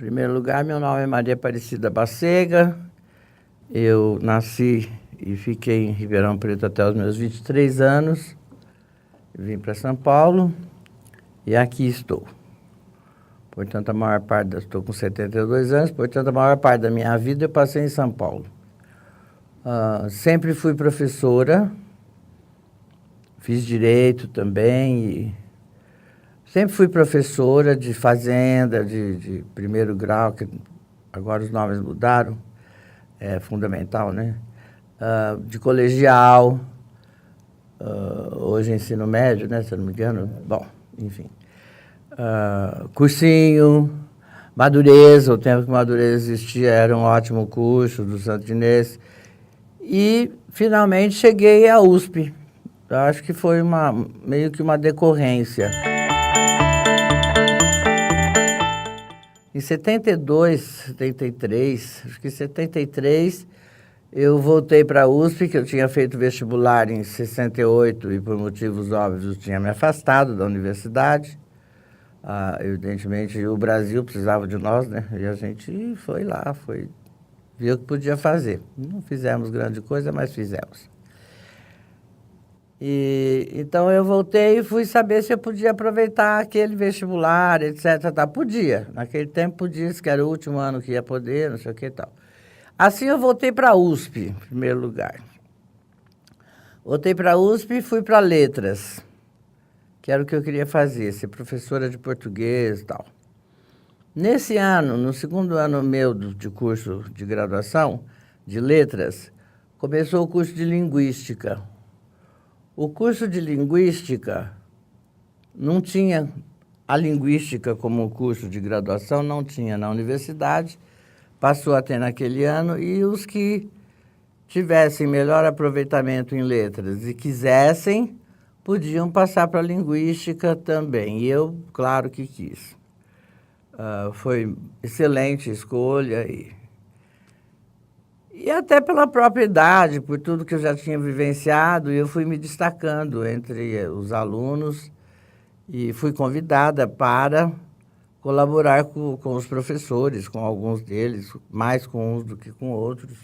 primeiro lugar, meu nome é Maria Aparecida Bacega. Eu nasci e fiquei em Ribeirão Preto até os meus 23 anos. Vim para São Paulo e aqui estou. Portanto, estou com 72 anos, portanto, a maior parte da minha vida eu passei em São Paulo. Sempre fui professora, fiz direito também e sempre fui professora de fazenda, de primeiro grau, que agora os nomes mudaram, é fundamental, né? De colegial, hoje ensino médio, né, se eu não me engano. Bom, enfim. Cursinho, Madureza, o tempo que Madureza existia era um ótimo curso do Santo Inês. E, finalmente, cheguei à USP. Eu acho que foi meio que uma decorrência. Em 72, 73, acho que em 73, eu voltei para a USP, que eu tinha feito vestibular em 68 e, por motivos óbvios, tinha me afastado da universidade. Evidentemente, o Brasil precisava de nós, né? E a gente foi lá, viu o que podia fazer. Não fizemos grande coisa, mas fizemos. Então, eu voltei e fui saber se eu podia aproveitar aquele vestibular, etc. Tá. Podia. Naquele tempo, podia, disse que era o último ano que ia poder, não sei o que e tal. Assim, eu voltei para a USP, em primeiro lugar. Voltei para a USP e fui para Letras, que era o que eu queria fazer, ser professora de português e tal. Nesse ano, no segundo ano meu de curso de graduação, de letras, começou o curso de linguística. O curso de linguística não tinha a linguística como curso de graduação, não tinha na universidade, passou a ter naquele ano, e os que tivessem melhor aproveitamento em letras e quisessem, podiam passar para a linguística também. E eu, claro que quis. Foi excelente escolha e até pela própria idade, por tudo que eu já tinha vivenciado, eu fui me destacando entre os alunos e fui convidada para colaborar com os professores, com alguns deles, mais com uns do que com outros.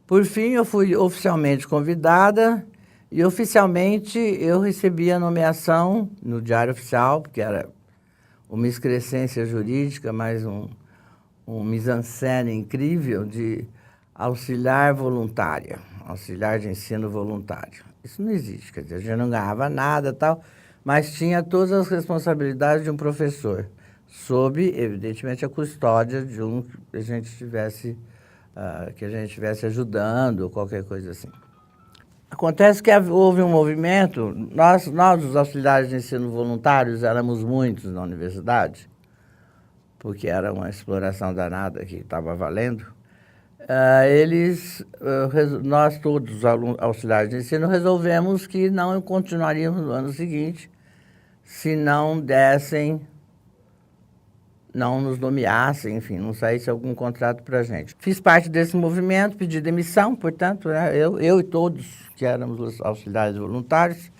Por fim, eu fui oficialmente convidada e oficialmente eu recebi a nomeação no Diário Oficial, porque era uma excrescência jurídica, mais um mise-en-scène incrível de auxiliar voluntária, auxiliar de ensino voluntário. Isso não existe, quer dizer, a gente não ganhava nada e tal, mas tinha todas as responsabilidades de um professor, sob, evidentemente, a custódia de um que a gente estivesse ajudando, ou qualquer coisa assim. Acontece que houve um movimento, nós os auxiliares de ensino voluntários, éramos muitos na universidade, porque era uma exploração danada que estava valendo. Nós todos, os auxiliares de ensino, resolvemos que não continuaríamos no ano seguinte se não nos nomeassem, enfim, não saísse algum contrato para a gente. Fiz parte desse movimento, pedi demissão, portanto, né, eu e todos que éramos os auxiliares voluntários.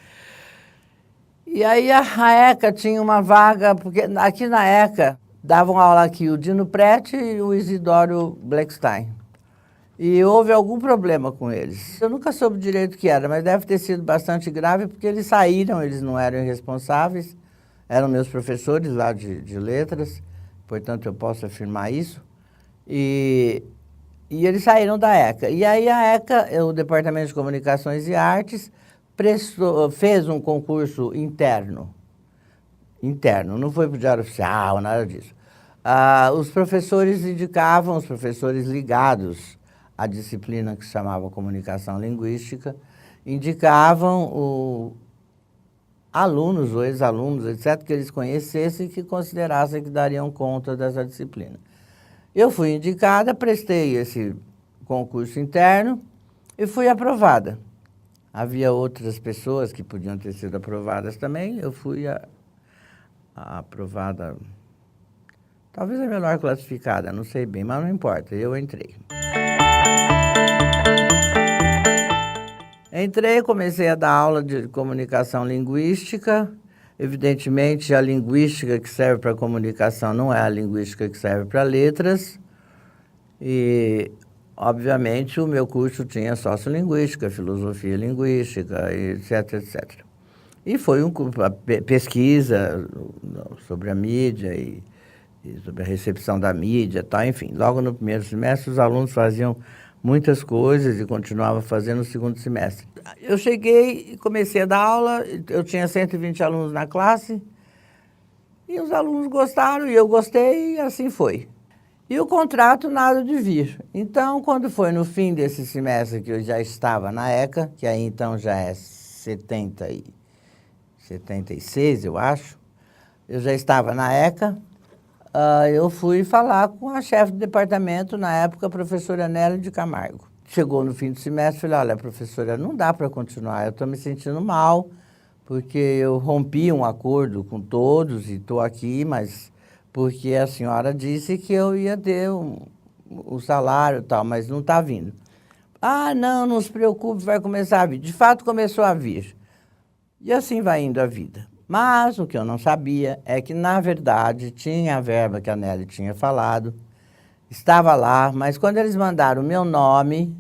E aí a ECA tinha uma vaga, porque aqui na ECA davam aula aqui o Dino Prete e o Isidoro Blackstein. E houve algum problema com eles. Eu nunca soube direito o que era, mas deve ter sido bastante grave, porque eles saíram, eles não eram irresponsáveis, eram meus professores lá de letras, portanto, eu posso afirmar isso. E eles saíram da ECA. E aí a ECA, o Departamento de Comunicações e Artes, fez um concurso interno. Não foi para o Diário Oficial, nada disso. Os professores indicavam, os professores ligados à disciplina que se chamava Comunicação Linguística, indicavam alunos ou ex-alunos, etc., que eles conhecessem e que considerassem que dariam conta dessa disciplina. Eu fui indicada, prestei esse concurso interno e fui aprovada. Havia outras pessoas que podiam ter sido aprovadas também, eu fui aprovada, talvez a melhor classificada, não sei bem, mas não importa, eu entrei. Entrei, comecei a dar aula de comunicação linguística. Evidentemente, a linguística que serve para comunicação não é a linguística que serve para letras. E, obviamente, o meu curso tinha sociolinguística, filosofia linguística, etc, etc. E foi uma pesquisa sobre a mídia e sobre a recepção da mídia, tá? Enfim, logo no primeiro semestre os alunos faziam muitas coisas e continuavam fazendo no segundo semestre. Eu cheguei e comecei a dar aula, eu tinha 120 alunos na classe, e os alunos gostaram, e eu gostei, e assim foi. E o contrato nada de vir. Então, quando foi no fim desse semestre que eu já estava na ECA, que aí então já é 76, eu acho, eu já estava na ECA, eu fui falar com a chefe do departamento, na época, a professora Nélia de Camargo. Chegou no fim do semestre e falei, olha, professora, não dá para continuar, eu estou me sentindo mal, porque eu rompi um acordo com todos e estou aqui, mas porque a senhora disse que eu ia ter o salário e tal, mas não está vindo. Ah, não se preocupe, vai começar a vir. De fato, começou a vir. E assim vai indo a vida. Mas o que eu não sabia é que, na verdade, tinha a verba que a Nelly tinha falado, estava lá, mas quando eles mandaram o meu nome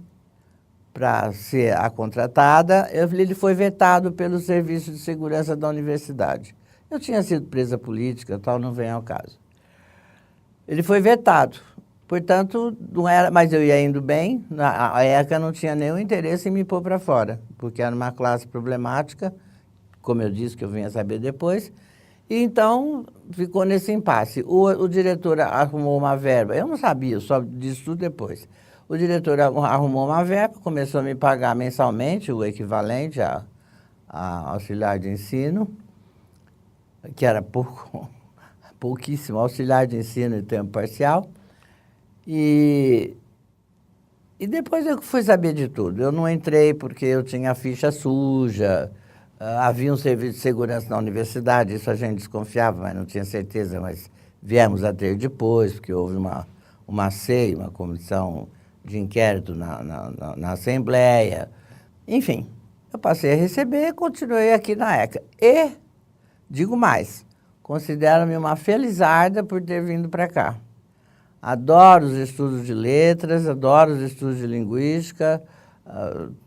para ser a contratada, ele foi vetado pelo Serviço de Segurança da Universidade. Eu tinha sido presa política, tal, não vem ao caso. Ele foi vetado. Portanto, não era, mas eu ia indo bem, a ECA não tinha nenhum interesse em me pôr para fora, porque era uma classe problemática, como eu disse, que eu vinha saber depois, e então ficou nesse impasse. O diretor arrumou uma verba, eu não sabia, só disse tudo depois. O diretor arrumou uma verba, começou a me pagar mensalmente o equivalente a auxiliar de ensino, que era pouquíssimo, auxiliar de ensino em tempo parcial, e depois eu fui saber de tudo. Eu não entrei porque eu tinha a ficha suja, havia um serviço de segurança na universidade, isso a gente desconfiava, mas não tinha certeza, mas viemos a ter depois, porque houve uma CEI, uma comissão de inquérito na Assembleia. Enfim, eu passei a receber e continuei aqui na ECA. E, digo mais, considero-me uma felizarda por ter vindo para cá. Adoro os estudos de letras, adoro os estudos de linguística,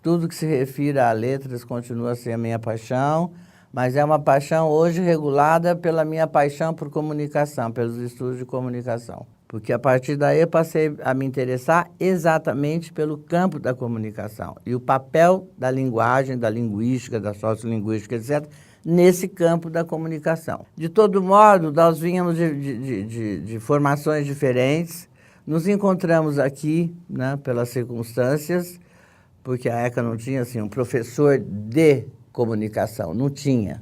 tudo que se refira a letras continua a ser a minha paixão, mas é uma paixão hoje regulada pela minha paixão por comunicação, pelos estudos de comunicação. Porque a partir daí eu passei a me interessar exatamente pelo campo da comunicação e o papel da linguagem, da linguística, da sociolinguística, etc., nesse campo da comunicação. De todo modo, nós vínhamos de formações diferentes, nos encontramos aqui, né, pelas circunstâncias, porque a ECA não tinha assim, um professor de comunicação, não tinha.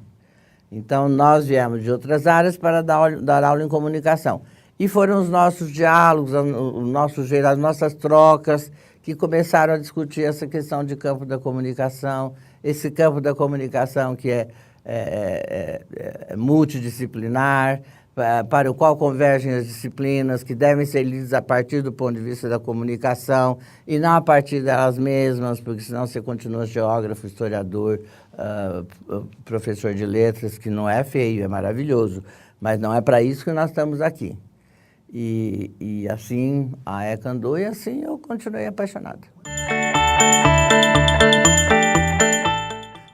Então, nós viemos de outras áreas para dar aula em comunicação. E foram os nossos diálogos, as nossas trocas, que começaram a discutir essa questão de campo da comunicação, esse campo da comunicação que é multidisciplinar, para o qual convergem as disciplinas, que devem ser lidas a partir do ponto de vista da comunicação e não a partir delas mesmas, porque senão você continua geógrafo, historiador, professor de letras, que não é feio, é maravilhoso, mas não é para isso que nós estamos aqui. E assim a ECA andou e assim eu continuei apaixonado.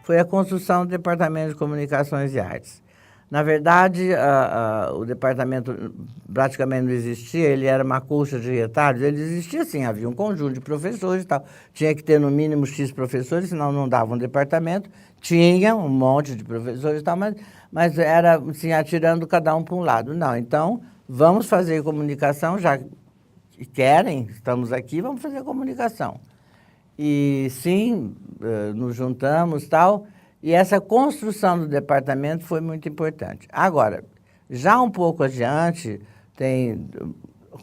Foi a construção do Departamento de Comunicações e Artes. Na verdade, o departamento praticamente não existia, ele era uma colcha de retalhos, ele existia sim, havia um conjunto de professores e tal. Tinha que ter no mínimo X professores, senão não dava um departamento. Tinha um monte de professores e tal, mas era assim, atirando cada um para um lado. Não, então, vamos fazer comunicação, já que querem, estamos aqui, vamos fazer comunicação. E sim, nos juntamos e tal, e essa construção do departamento foi muito importante. Agora, já um pouco adiante, tem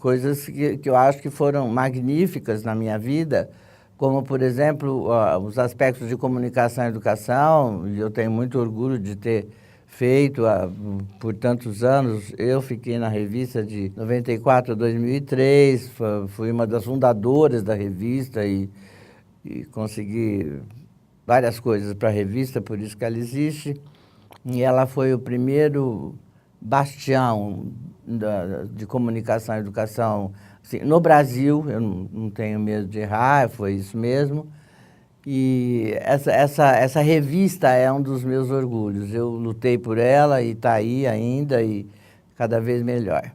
coisas que eu acho que foram magníficas na minha vida, como, por exemplo, os aspectos de comunicação e educação, e eu tenho muito orgulho de ter feito por tantos anos. Eu fiquei na revista de 94 a 2003, fui uma das fundadoras da revista e consegui várias coisas para a revista, por isso que ela existe. E ela foi o primeiro bastião de comunicação e educação assim, no Brasil. Eu não tenho medo de errar, foi isso mesmo. E essa revista é um dos meus orgulhos. Eu lutei por ela e está aí ainda e cada vez melhor.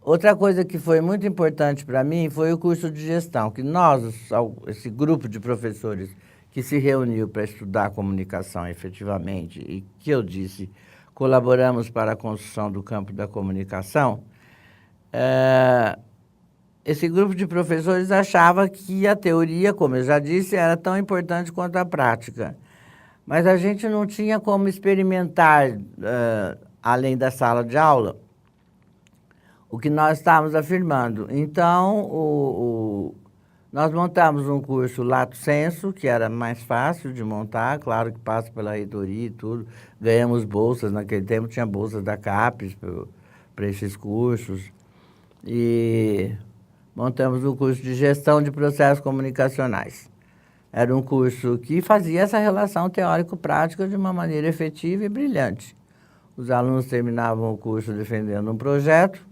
Outra coisa que foi muito importante para mim foi o curso de gestão, que nós, esse grupo de professores que se reuniu para estudar comunicação efetivamente e que eu disse, colaboramos para a construção do campo da comunicação, esse grupo de professores achava que a teoria, como eu já disse, era tão importante quanto a prática. Mas a gente não tinha como experimentar, além da sala de aula, o que nós estávamos afirmando. Então, nós montamos um curso Lato Sensu, que era mais fácil de montar, claro que passa pela reitoria e tudo. Ganhamos bolsas, naquele tempo tinha bolsas da CAPES para esses cursos. E montamos um curso de gestão de processos comunicacionais. Era um curso que fazia essa relação teórico-prática de uma maneira efetiva e brilhante. Os alunos terminavam o curso defendendo um projeto,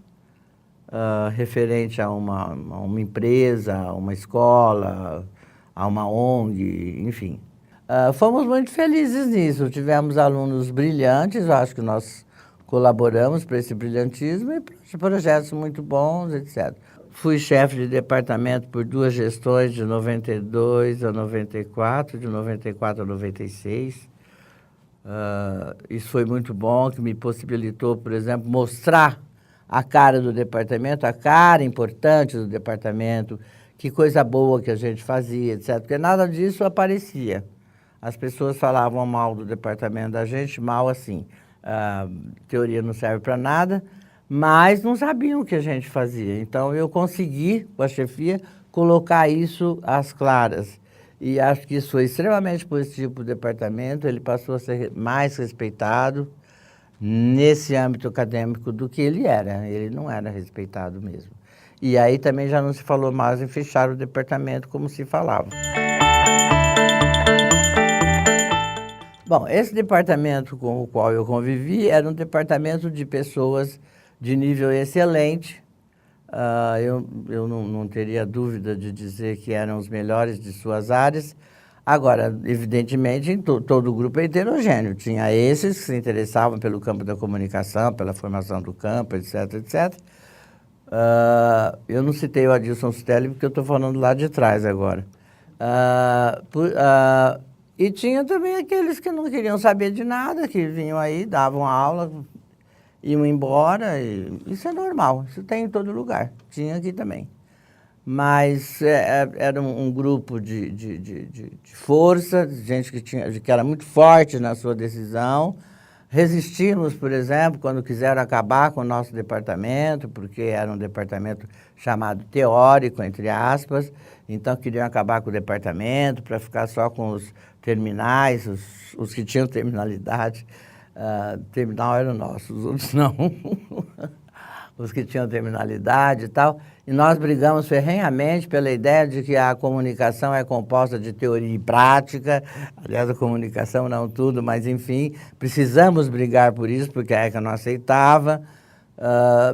referente a uma empresa, a uma escola, a uma ONG, enfim. Fomos muito felizes nisso, tivemos alunos brilhantes, eu acho que nós colaboramos para esse brilhantismo e projetos muito bons, etc. Fui chefe de departamento por 2 gestões, de 92 a 94, de 94 a 96. Isso foi muito bom, que me possibilitou, por exemplo, mostrar a cara do departamento, a cara importante do departamento, que coisa boa que a gente fazia, etc. Porque nada disso aparecia. As pessoas falavam mal do departamento da gente, mal assim. Teoria não serve para nada, mas não sabiam o que a gente fazia. Então, eu consegui, com a chefia, colocar isso às claras. E acho que isso foi extremamente positivo para o departamento, ele passou a ser mais respeitado nesse âmbito acadêmico do que ele era. Ele não era respeitado mesmo. E aí também já não se falou mais em fechar o departamento como se falava. Bom, esse departamento com o qual eu convivi era um departamento de pessoas de nível excelente. Eu não teria dúvida de dizer que eram os melhores de suas áreas. Agora, evidentemente, todo o grupo é heterogêneo. Tinha esses que se interessavam pelo campo da comunicação, pela formação do campo, etc, etc. Eu não citei o Adilson Stelli porque eu estou falando lá de trás agora. E tinha também aqueles que não queriam saber de nada, que vinham aí, davam aula, iam embora. Isso é normal, isso tem em todo lugar. Tinha aqui também. Mas era um grupo de força, de gente que era muito forte na sua decisão. Resistimos, por exemplo, quando quiseram acabar com o nosso departamento, porque era um departamento chamado teórico, entre aspas. Então, queriam acabar com o departamento para ficar só com os terminais, os que tinham terminalidade. Terminal era o nosso, os outros não. Os que tinham terminalidade e tal. E nós brigamos ferrenhamente pela ideia de que a comunicação é composta de teoria e prática. Aliás, a comunicação não tudo, mas enfim, precisamos brigar por isso, porque a ECA não aceitava.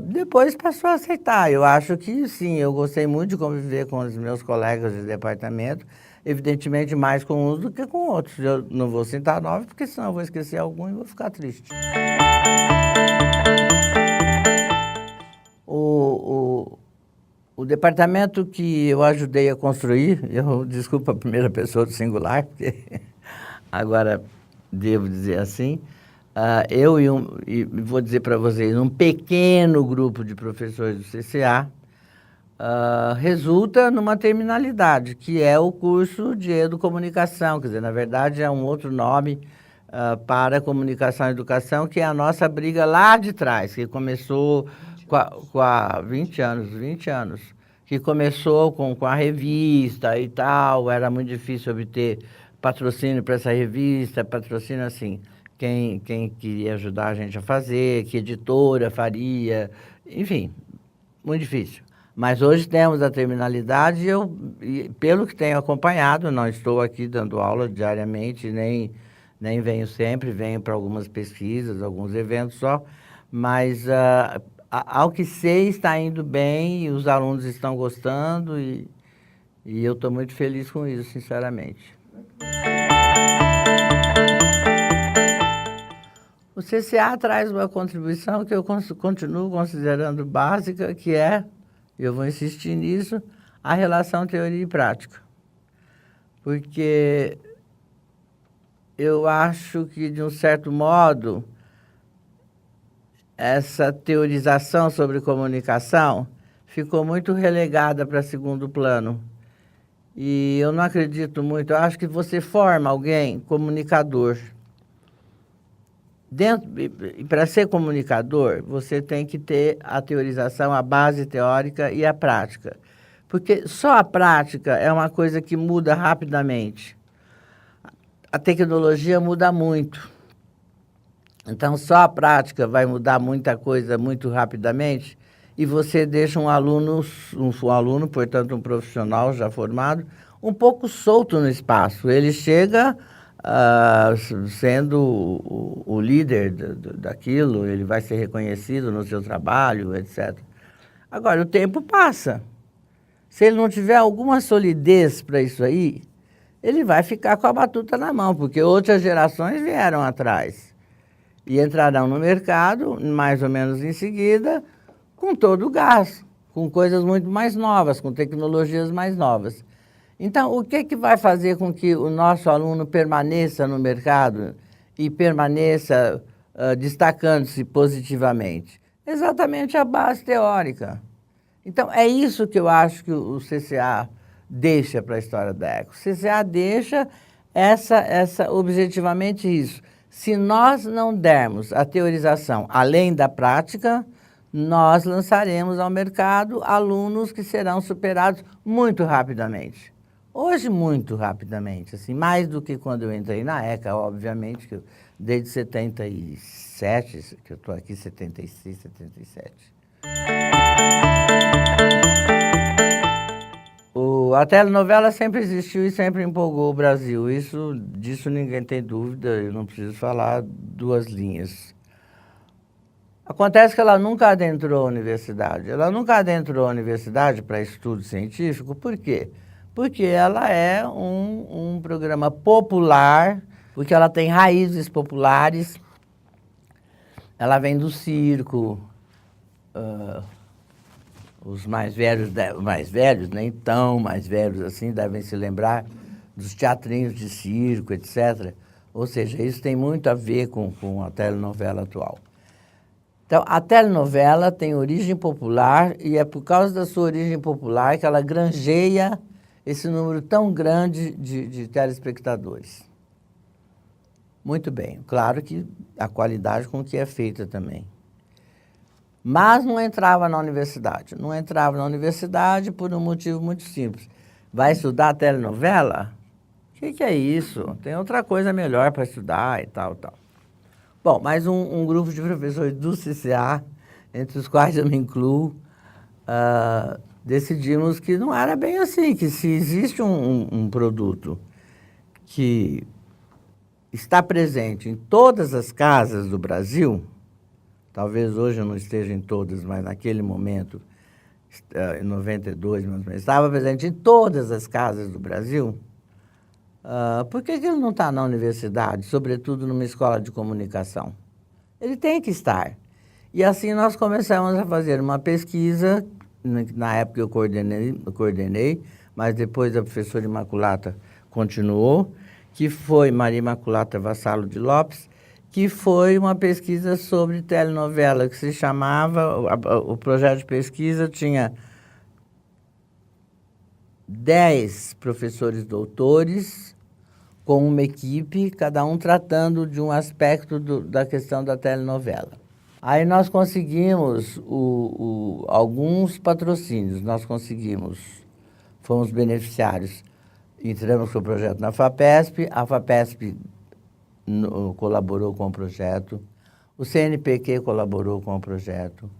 Depois passou a aceitar. Eu acho que sim, eu gostei muito de conviver com os meus colegas de departamento, evidentemente mais com uns do que com outros. Eu não vou citar nomes, porque senão eu vou esquecer algum e vou ficar triste. O departamento que eu ajudei a construir, desculpa a primeira pessoa do singular, porque agora devo dizer assim, e vou dizer para vocês, um pequeno grupo de professores do CCA resulta numa terminalidade, que é o curso de Educomunicação, quer dizer, na verdade é um outro nome para comunicação e educação, que é a nossa briga lá de trás, que começou com a 20 anos, que começou com a revista e tal. Era muito difícil obter patrocínio para essa revista, patrocínio assim, quem queria ajudar a gente a fazer, que editora faria, enfim, muito difícil. Mas hoje temos a terminalidade e pelo que tenho acompanhado, não estou aqui dando aula diariamente, nem Nem venho sempre, venho para algumas pesquisas, alguns eventos só, mas ao que sei está indo bem, e os alunos estão gostando e eu estou muito feliz com isso, sinceramente. O CCA traz uma contribuição que eu continuo considerando básica, que é, eu vou insistir nisso, a relação teoria e prática. Porque eu acho que, de um certo modo, essa teorização sobre comunicação ficou muito relegada para segundo plano. E eu não acredito muito, eu acho que você forma alguém comunicador. E para ser comunicador, você tem que ter a teorização, a base teórica e a prática. Porque só a prática é uma coisa que muda rapidamente. A tecnologia muda muito. Então, só a prática vai mudar muita coisa muito rapidamente e você deixa um aluno, portanto, um profissional já formado, um pouco solto no espaço. Ele chega sendo o líder daquilo, ele vai ser reconhecido no seu trabalho, etc. Agora, o tempo passa. Se ele não tiver alguma solidez para isso aí, ele vai ficar com a batuta na mão, porque outras gerações vieram atrás e entrarão no mercado, mais ou menos em seguida, com todo o gás, com coisas muito mais novas, com tecnologias mais novas. Então, o que vai fazer com que o nosso aluno permaneça no mercado e permaneça destacando-se positivamente? Exatamente a base teórica. Então, é isso que eu acho que o CCA deixa para a história da ECO. O CCA deixa objetivamente isso. Se nós não dermos a teorização além da prática, nós lançaremos ao mercado alunos que serão superados muito rapidamente. Hoje, muito rapidamente, assim, mais do que quando eu entrei na ECA, obviamente, que desde 77, que eu estou aqui, 76, 77. A telenovela sempre existiu e sempre empolgou o Brasil. Disso ninguém tem dúvida, eu não preciso falar duas linhas. Acontece que ela nunca adentrou a universidade. Ela nunca adentrou a universidade para estudo científico, por quê? Porque ela é um programa popular, porque ela tem raízes populares, ela vem do circo, os mais velhos, nem tão mais velhos assim, devem se lembrar dos teatrinhos de circo, etc. Ou seja, isso tem muito a ver com a telenovela atual. Então, a telenovela tem origem popular e é por causa da sua origem popular que ela granjeia esse número tão grande de telespectadores. Muito bem, claro que a qualidade com que é feita também. Mas não entrava na universidade. Não entrava na universidade por um motivo muito simples. Vai estudar telenovela? O que é isso? Tem outra coisa melhor para estudar e tal, tal. Bom, mas um grupo de professores do CCA, entre os quais eu me incluo, decidimos que não era bem assim, que se existe um produto que está presente em todas as casas do Brasil, talvez hoje eu não esteja em todas, mas naquele momento, em 92, estava presente em todas as casas do Brasil, por que ele não está na universidade, sobretudo numa escola de comunicação? Ele tem que estar. E assim nós começamos a fazer uma pesquisa, na época eu coordenei, mas depois a professora Imaculata continuou, que foi Maria Imaculata Vassalo de Lopes, que foi uma pesquisa sobre telenovela, que se chamava, o projeto de pesquisa tinha 10 professores doutores, com uma equipe, cada um tratando de um aspecto da questão da telenovela. Aí nós conseguimos alguns patrocínios, fomos beneficiários, entramos com o projeto na FAPESP, a FAPESP colaborou com o projeto, o CNPq colaborou com o projeto,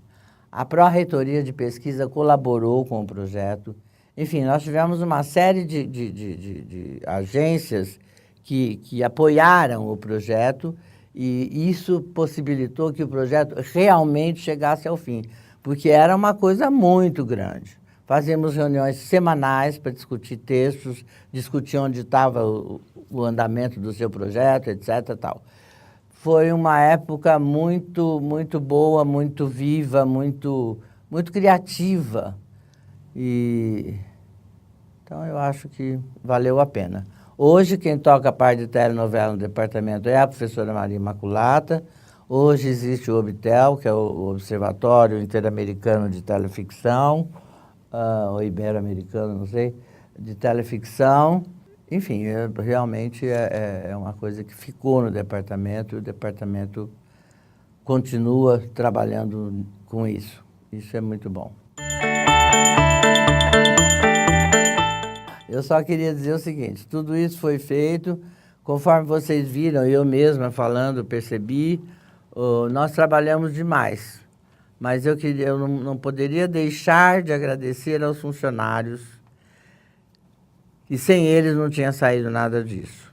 a Pró-Reitoria de Pesquisa colaborou com o projeto. Enfim, nós tivemos uma série de agências que apoiaram o projeto, e isso possibilitou que o projeto realmente chegasse ao fim, porque era uma coisa muito grande. Fazíamos reuniões semanais para discutir textos, discutir onde estava o andamento do seu projeto, etc. Tal. Foi uma época muito boa, muito viva, muito criativa. Então, eu acho que valeu a pena. Hoje, quem toca a parte de telenovela no departamento é a professora Maria Imaculata. Hoje existe o OBTEL, que é o Observatório Interamericano de Teleficção, ou Ibero-Americano, não sei, de teleficção. Enfim, realmente é uma coisa que ficou no departamento, e o departamento continua trabalhando com isso. Isso é muito bom. Eu só queria dizer o seguinte, tudo isso foi feito, conforme vocês viram, eu mesma falando, percebi, nós trabalhamos demais, mas eu não poderia deixar de agradecer aos funcionários, e sem eles não tinha saído nada disso.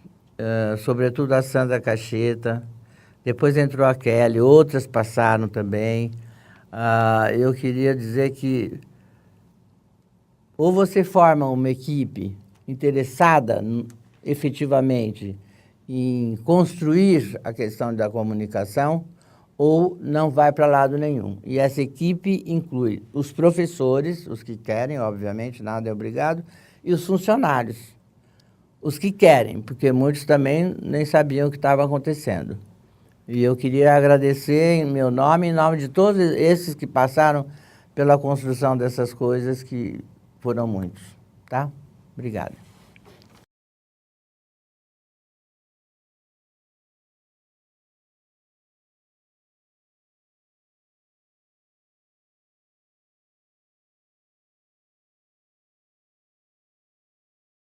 Sobretudo a Sandra Cacheta, depois entrou a Kelly, outras passaram também. Eu queria dizer que ou você forma uma equipe interessada efetivamente em construir a questão da comunicação, ou não vai para lado nenhum. E essa equipe inclui os professores, os que querem, obviamente, nada é obrigado, e os funcionários, os que querem, porque muitos também nem sabiam o que estava acontecendo. E eu queria agradecer em meu nome, em nome de todos esses que passaram pela construção dessas coisas, que foram muitos, tá? Obrigada.